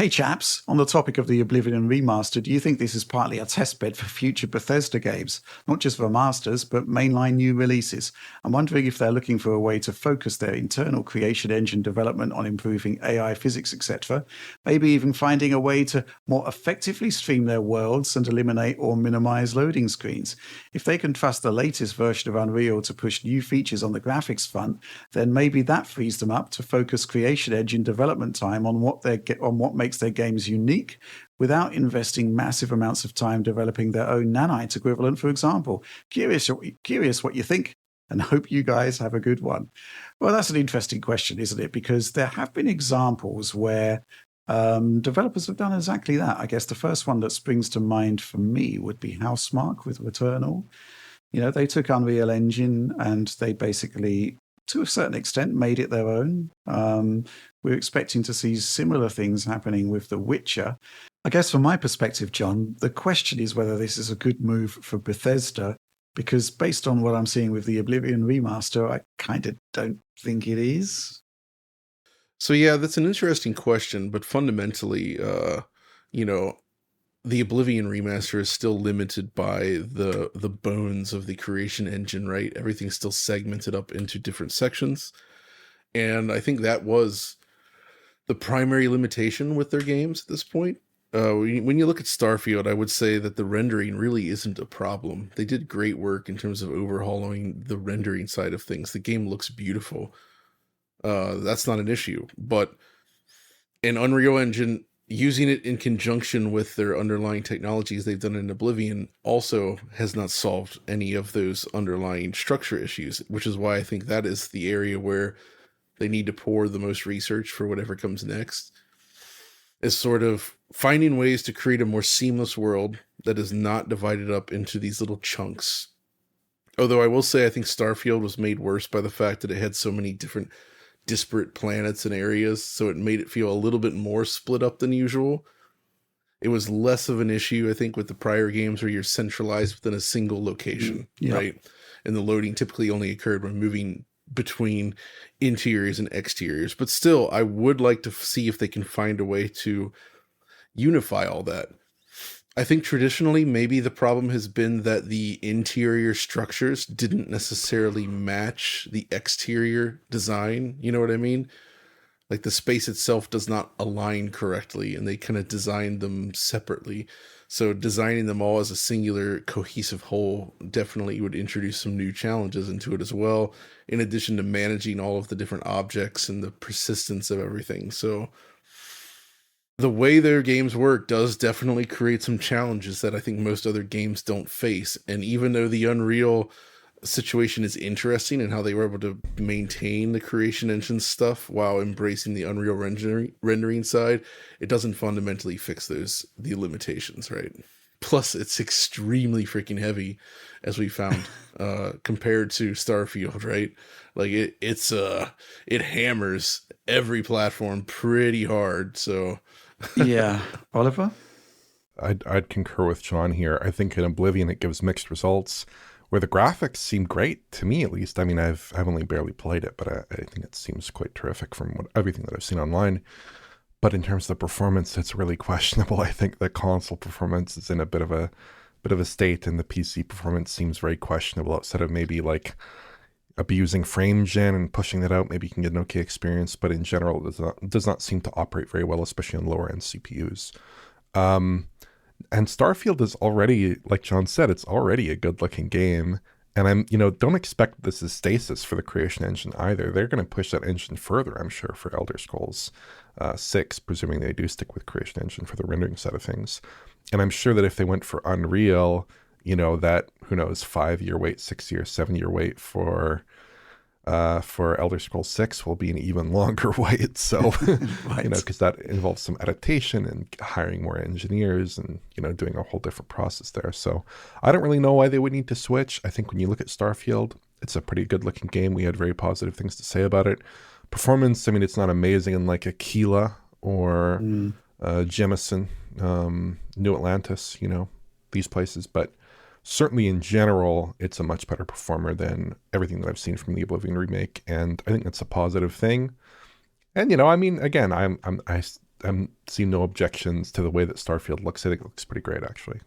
Hey chaps, on the topic of the Oblivion Remastered, do you think this is partly a testbed for future Bethesda games? Not just remasters, but mainline new releases. I'm wondering if they're looking for a way to focus their internal creation engine development on improving AI physics, etc. Maybe even finding a way to more effectively stream their worlds and eliminate or minimize loading screens. If they can trust the latest version of Unreal to push new features on the graphics front, then maybe that frees them up to focus creation engine development time on what makes their games unique without investing massive amounts of time developing their own nanite equivalent, for example. Curious what you think, and hope you guys have a good one. Well, that's an interesting question, isn't it? Because there have been examples where developers have done exactly that. I guess the first one that springs to mind for me would be Housemarque with Returnal. They took Unreal Engine and they basically, to a certain extent, made it their own. We're expecting to see similar things happening with The Witcher. I guess from my perspective, John, the question is whether this is a good move for Bethesda, because based on what I'm seeing with the Oblivion remaster, I kind of don't think it is. So yeah, that's an interesting question, but fundamentally, the Oblivion remaster is still limited by the bones of the creation engine, right? Everything's still segmented up into different sections. And I think that was the primary limitation with their games at this point. When you look at Starfield, I would say that the rendering really isn't a problem. They did great work in terms of overhauling the rendering side of things. The game looks beautiful. That's not an issue. But in Unreal Engine, using it in conjunction with their underlying technologies they've done in Oblivion also has not solved any of those underlying structure issues, which is why I think that is the area where they need to pour the most research for whatever comes next, is sort of finding ways to create a more seamless world that is not divided up into these little chunks. Although I will say I think Starfield was made worse by the fact that it had so many different disparate planets and areas, so it made it feel a little bit more split up than usual. It was less of an issue, I think, with the prior games where you're centralized within a single location, right? And the loading typically only occurred when moving between interiors and exteriors. But still, I would like to see if they can find a way to unify all that. I think traditionally, maybe the problem has been that the interior structures didn't necessarily match the exterior design. You know what I mean? Like the space itself does not align correctly, and they kind of designed them separately. So designing them all as a singular cohesive whole definitely would introduce some new challenges into it as well, in addition to managing all of the different objects and the persistence of everything. So the way their games work does definitely create some challenges that I think most other games don't face. And even though the Unreal situation is interesting and how they were able to maintain the creation engine stuff while embracing the Unreal rendering side, it doesn't fundamentally fix the limitations, right? Plus, it's extremely freaking heavy, as we found, compared to Starfield, right? Like it hammers every platform pretty hard. So Yeah. Oliver? I'd concur with John here. I think in Oblivion it gives mixed results, where the graphics seem great, to me at least. I mean, I've only barely played it, but I think it seems quite terrific from everything that I've seen online. But in terms of the performance, it's really questionable. I think the console performance is in a bit of a state, and the PC performance seems very questionable, outside of maybe like abusing frame gen and pushing that out. Maybe you can get an okay experience, but in general, it does not seem to operate very well, especially on lower end CPUs. And Starfield is already, like John said, it's already a good looking game. And don't expect this is stasis for the creation engine either. They're going to push that engine further, I'm sure, for Elder Scrolls 6, presuming they do stick with creation engine for the rendering side of things. And I'm sure that if they went for Unreal, that, who knows, 5-year wait, 6-year, 7-year wait for Elder Scrolls 6 will be an even longer wait. So, Right. because that involves some adaptation and hiring more engineers and, doing a whole different process there. So I don't really know why they would need to switch. I think when you look at Starfield, it's a pretty good looking game. We had very positive things to say about it. Performance, I mean, it's not amazing in like Aquila or Jemison, New Atlantis, these places, but certainly in general, it's a much better performer than everything that I've seen from the Oblivion remake, and I think that's a positive thing. And I mean, again, I see no objections to the way that Starfield looks. I think it looks pretty great, actually.